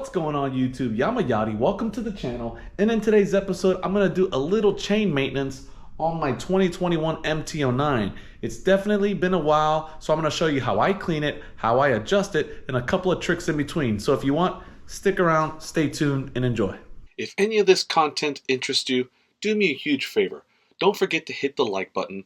What's going on YouTube? Yamaha, welcome to the channel. And in today's episode, I'm gonna do a little chain maintenance on my 2021 MT09. It's definitely been a while, so I'm gonna show you how I clean it, how I adjust it, and a couple of tricks in between. So if you want, stick around, stay tuned, and enjoy. If any of this content interests you, do me a huge favor. Don't forget to hit the like button.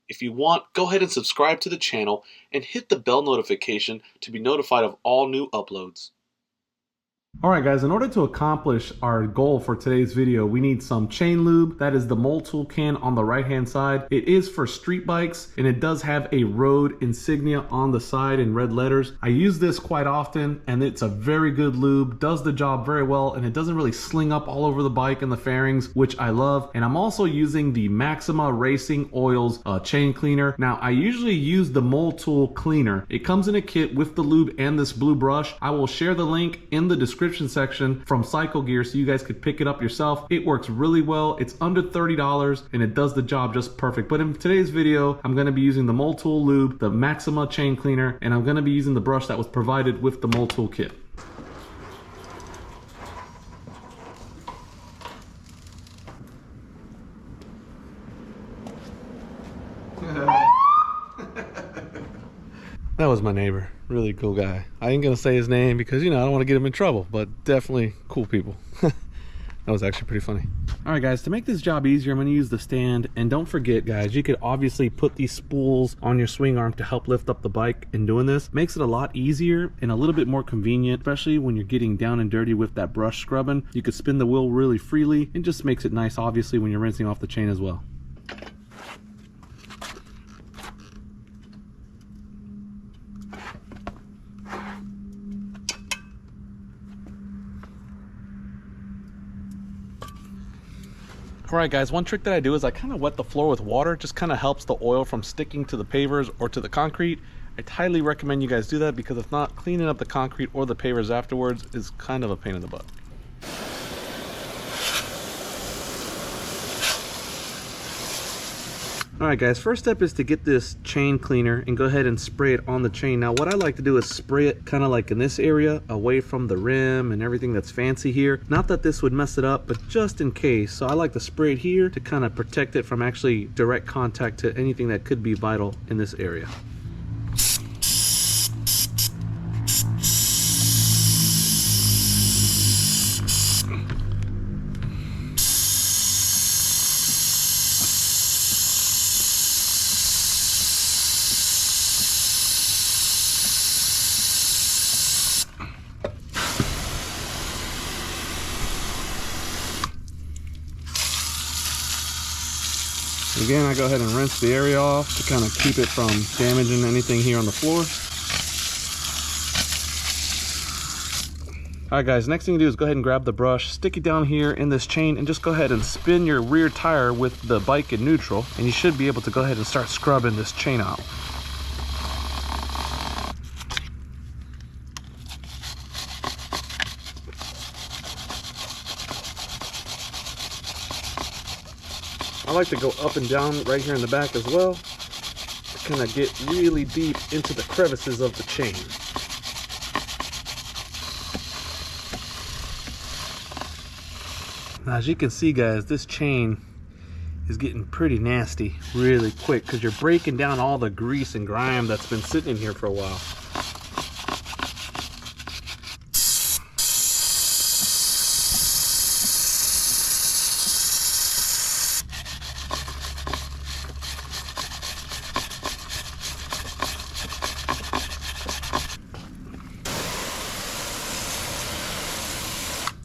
If you want, go ahead and subscribe to the channel and hit the bell notification to be notified of all new uploads. Alright guys, in order to accomplish our goal for today's video, we need some chain lube. That is the Motul can on the right hand side. It is for street bikes and it does have a road insignia on the side in red letters. I use this quite often and it's a very good lube, does the job very well, and it doesn't really sling up all over the bike and the fairings, which I love. And I'm also using the Maxima Racing Oils chain cleaner. Now I usually use the Motul cleaner. It comes in a kit with the lube and this blue brush. I will share the link in the description section from Cycle Gear so you guys could pick it up yourself. It works really well. It's under $30 and it does the job just perfect. But in today's video, I'm going to be using the Motul lube, the Maxima chain cleaner, and I'm going to be using the brush that was provided with the Motul kit. That was my neighbor. Really cool guy. I ain't gonna say his name because, you know, I don't want to get him in trouble, but definitely cool people. That was actually pretty funny. All right guys, to make this job easier, I'm going to use the stand. And don't forget guys, you could obviously put these spools on your swing arm to help lift up the bike. And doing this makes it a lot easier and a little bit more convenient, especially when you're getting down and dirty with that brush scrubbing. You could spin the wheel really freely and just makes it nice obviously when you're rinsing off the chain as well. Alright guys, one trick that I do is I kind of wet the floor with water. It just kind of helps the oil from sticking to the pavers or to the concrete. I highly recommend you guys do that because if not, cleaning up the concrete or the pavers afterwards is kind of a pain in the butt. Alright guys, first step is to get this chain cleaner and go ahead and spray it on the chain. Now what I like to do is spray it kind of like in this area, away from the rim and everything that's fancy here. Not that this would mess it up, but just in case. So I like to spray it here to kind of protect it from actually direct contact to anything that could be vital in this area. Again, I go ahead and rinse the area off to kind of keep it from damaging anything here on the floor. Alright guys, next thing you do is go ahead and grab the brush, stick it down here in this chain, and just go ahead and spin your rear tire with the bike in neutral, and you should be able to go ahead and start scrubbing this chain out. I like to go up and down right here in the back as well to kind of get really deep into the crevices of the chain. Now as you can see guys, this chain is getting pretty nasty really quick because you're breaking down all the grease and grime that's been sitting in here for a while.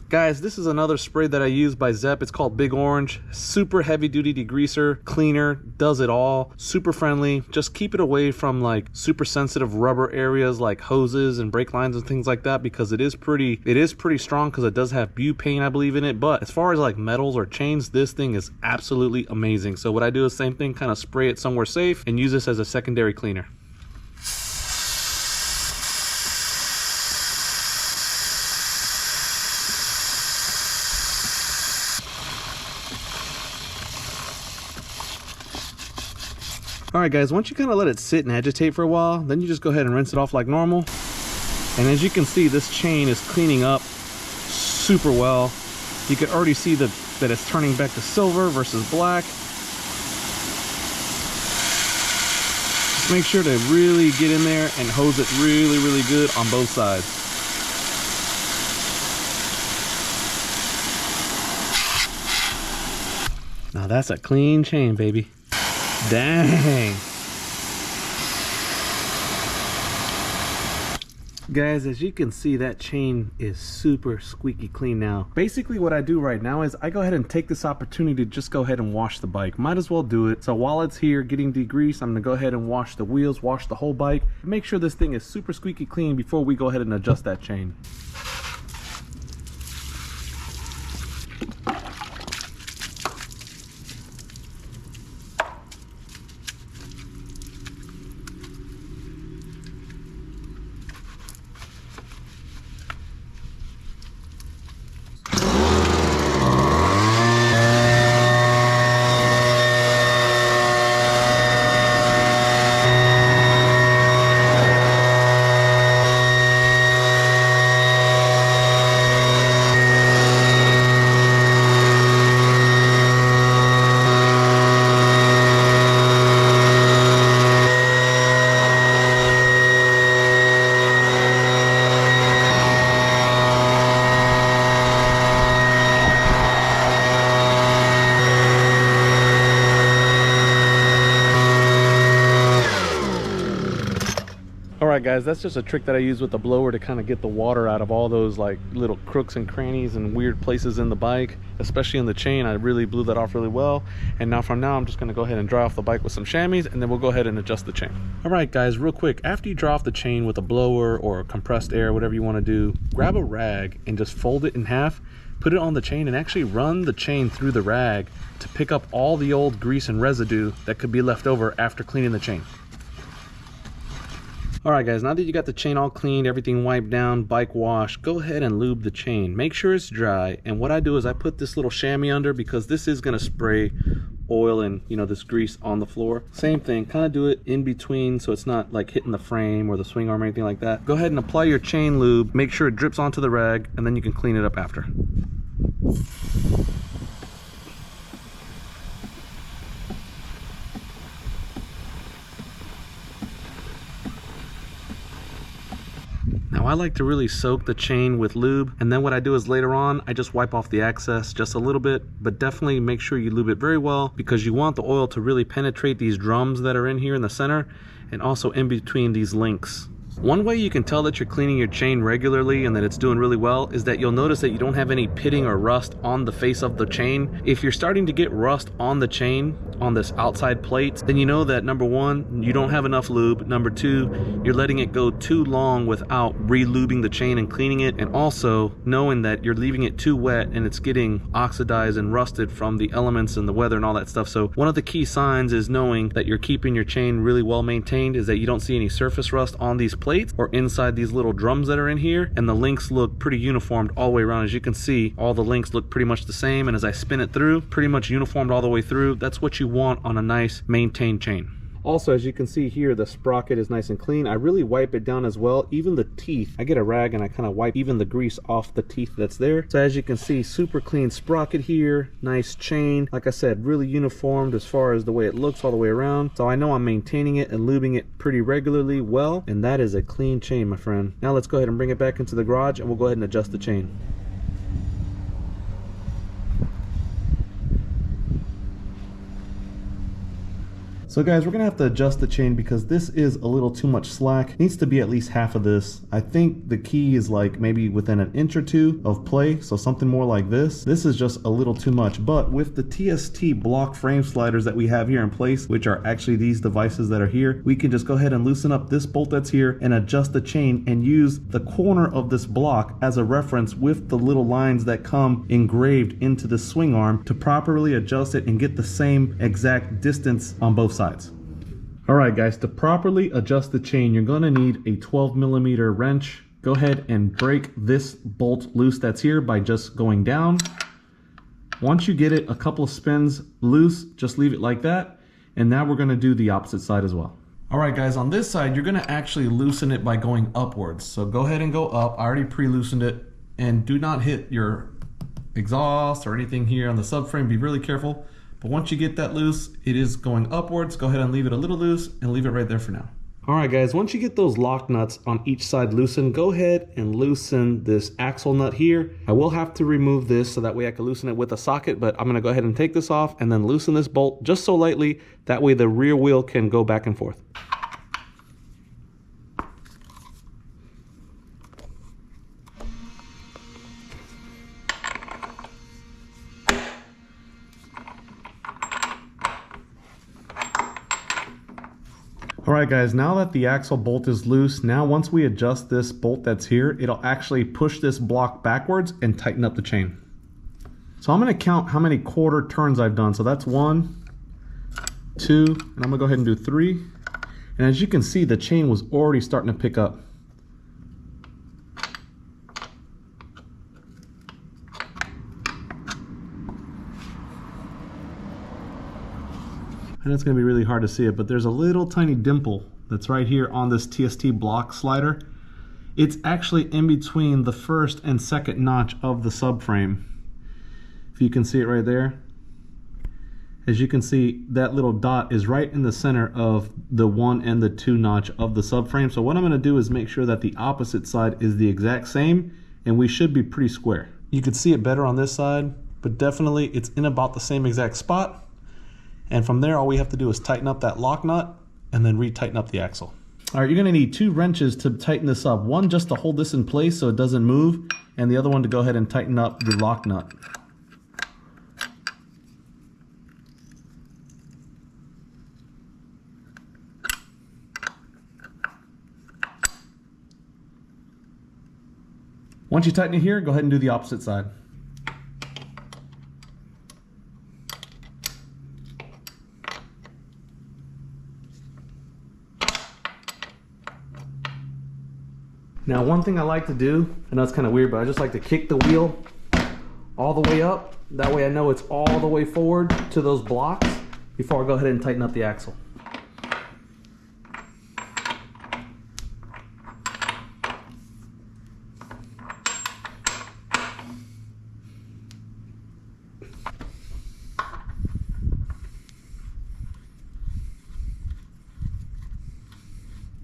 Guys, this is another spray that I use by ZEP. It's called Big Orange. Super heavy duty degreaser, cleaner, does it all. Super friendly. Just keep it away from like super sensitive rubber areas like hoses and brake lines and things like that because it is pretty strong because it does have butane, I believe, in it. But as far as like metals or chains, this thing is absolutely amazing. So what I do is same thing, kind of spray it somewhere safe and use this as a secondary cleaner. Alright guys, once you kind of let it sit and agitate for a while, then you just go ahead and rinse it off like normal. And as you can see, this chain is cleaning up super well. You can already see that it's turning back to silver versus black. Just make sure to really get in there and hose it really, really good on both sides. Now that's a clean chain, baby. Dang. Guys, as you can see, that chain is super squeaky clean now. Basically what I do right now is I go ahead and take this opportunity to just go ahead and wash the bike. Might as well do it. So while it's here getting degreased, I'm gonna go ahead and wash the wheels, wash the whole bike. Make sure this thing is super squeaky clean before we go ahead and adjust that chain. Alright guys, that's just a trick that I use with the blower to kind of get the water out of all those like little crooks and crannies and weird places in the bike, especially in the chain. I really blew that off really well. And now from now I'm just going to go ahead and dry off the bike with some chamois, and then we'll go ahead and adjust the chain. Alright guys, real quick, after you dry off the chain with a blower or compressed air, whatever you want to do, grab a rag and just fold it in half, put it on the chain, and actually run the chain through the rag to pick up all the old grease and residue that could be left over after cleaning the chain. Alright guys, now that you got the chain all cleaned, everything wiped down, bike wash, go ahead and lube the chain. Make sure it's dry, and what I do is I put this little chamois under, because this is going to spray oil and, you know, this grease on the floor. Same thing, kind of do it in between so it's not like hitting the frame or the swing arm or anything like that. Go ahead and apply your chain lube, make sure it drips onto the rag, and then you can clean it up after. Now I like to really soak the chain with lube, and then what I do is later on I just wipe off the excess just a little bit, but definitely make sure you lube it very well, because you want the oil to really penetrate these drums that are in here in the center and also in between these links. One way you can tell that you're cleaning your chain regularly and that it's doing really well is that you'll notice that you don't have any pitting or rust on the face of the chain. If you're starting to get rust on the chain, on this outside plate, then you know that number one, you don't have enough lube. Number two, you're letting it go too long without re-lubing the chain and cleaning it, and also knowing that you're leaving it too wet and it's getting oxidized and rusted from the elements and the weather and all that stuff. So one of the key signs is knowing that you're keeping your chain really well maintained is that you don't see any surface rust on these plates or inside these little drums that are in here, and the links look pretty uniformed all the way around. As you can see, all the links look pretty much the same, and as I spin it through, pretty much uniformed all the way through. That's what you want on a nice maintained chain. Also, as you can see here, the sprocket is nice and clean. I really wipe it down as well. Even the teeth, I get a rag and I kind of wipe even the grease off the teeth that's there. So as you can see, super clean sprocket here, nice chain. Like I said, really uniformed as far as the way it looks all the way around. So I know I'm maintaining it and lubing it pretty regularly well, and that is a clean chain, my friend. Now let's go ahead and bring it back into the garage and we'll go ahead and adjust the chain. So guys, we're gonna have to adjust the chain because this is a little too much slack. It needs to be at least half of this. I think the key is like maybe within an inch or two of play, so something more like this. This is just a little too much, but with the TST block frame sliders that we have here in place, which are actually these devices that are here, we can just go ahead and loosen up this bolt that's here and adjust the chain and use the corner of this block as a reference with the little lines that come engraved into the swing arm to properly adjust it and get the same exact distance on both sides. Alright guys, to properly adjust the chain, you're going to need a 12mm wrench. Go ahead and break this bolt loose that's here by just going down. Once you get it a couple of spins loose, just leave it like that. And now we're going to do the opposite side as well. Alright guys, on this side, you're going to actually loosen it by going upwards. So go ahead and go up. I already pre-loosened it. and do not hit your exhaust or anything here on the subframe. Be really careful. But once you get that loose, it is going upwards. Go ahead and leave it a little loose and leave it right there for now. All right, guys, once you get those lock nuts on each side loosened, go ahead and loosen this axle nut here. I will have to remove this so that way I can loosen it with a socket, but I'm gonna go ahead and take this off and then loosen this bolt just so lightly. That way the rear wheel can go back and forth. All right, guys, now that the axle bolt is loose, now once we adjust this bolt that's here, it'll actually push this block backwards and tighten up the chain. So I'm gonna count how many quarter turns I've done. So that's 1, 2, and I'm gonna go ahead and do 3. And as you can see, the chain was already starting to pick up. And it's going to be really hard to see it, but there's a little tiny dimple that's right here on this TST block slider. It's actually in between the first and second notch of the subframe. If you can see it right there. As you can see, that little dot is right in the center of the 1 and the 2 notch of the subframe. So what I'm going to do is make sure that the opposite side is the exact same, and we should be pretty square. You can see it better on this side, but definitely it's in about the same exact spot. And from there, all we have to do is tighten up that lock nut and then re-tighten up the axle. All right, you're gonna need 2 wrenches to tighten this up. One just to hold this in place so it doesn't move, and the other one to go ahead and tighten up the lock nut. Once you tighten it here, go ahead and do the opposite side. Now, one thing I like to do, I know it's kind of weird, but I just like to kick the wheel all the way up. That way I know it's all the way forward to those blocks before I go ahead and tighten up the axle.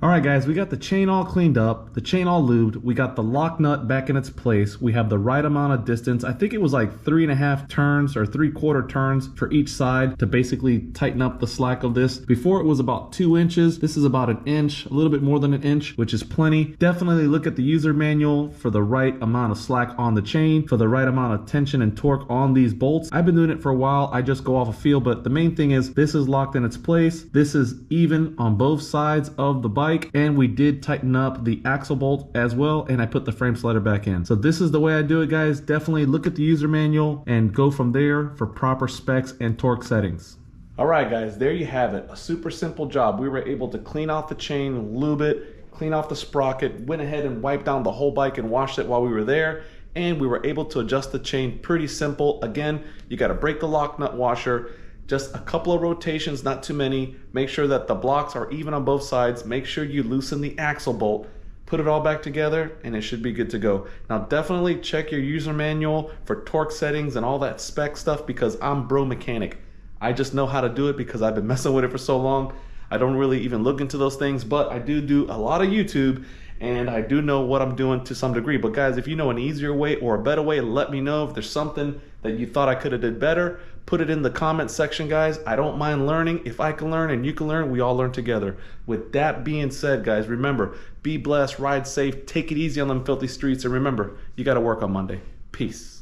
All right, guys, we got the chain all cleaned up, the chain all lubed, we got the lock nut back in its place, we have the right amount of distance. I think it was like 3.5 turns or 3/4 turns for each side to basically tighten up the slack of this. Before it was about 2 inches, this is about 1 inch, a little bit more than 1 inch, which is plenty. Definitely look at the user manual for the right amount of slack on the chain, for the right amount of tension and torque on these bolts. I've been doing it for a while, I just go off a feel, but the main thing is this is locked in its place, this is even on both sides of the bike. And we did tighten up the axle bolt as well, and I put the frame slider back in. So this is the way I do it, guys. Definitely look at the user manual and go from there for proper specs and torque settings. All right, guys, there you have it. A super simple job. We were able to clean off the chain, lube it, clean off the sprocket, went ahead and wiped down the whole bike and washed it while we were there, and we were able to adjust the chain pretty simple. Again, you got to break the lock nut washer, just a couple of rotations, not too many. Make sure that the blocks are even on both sides. Make sure you loosen the axle bolt, put it all back together, and it should be good to go. Now definitely check your user manual for torque settings and all that spec stuff, because I'm bro mechanic. I just know how to do it because I've been messing with it for so long. I don't really even look into those things, but I do a lot of YouTube, and I do know what I'm doing to some degree. But guys, if you know an easier way or a better way, let me know. If there's something that you thought I could have did better, put it in the comment section, guys. I don't mind learning. If I can learn and you can learn, we all learn together. With that being said, guys, remember, be blessed, ride safe, take it easy on them filthy streets, and remember, you got to work on Monday. Peace.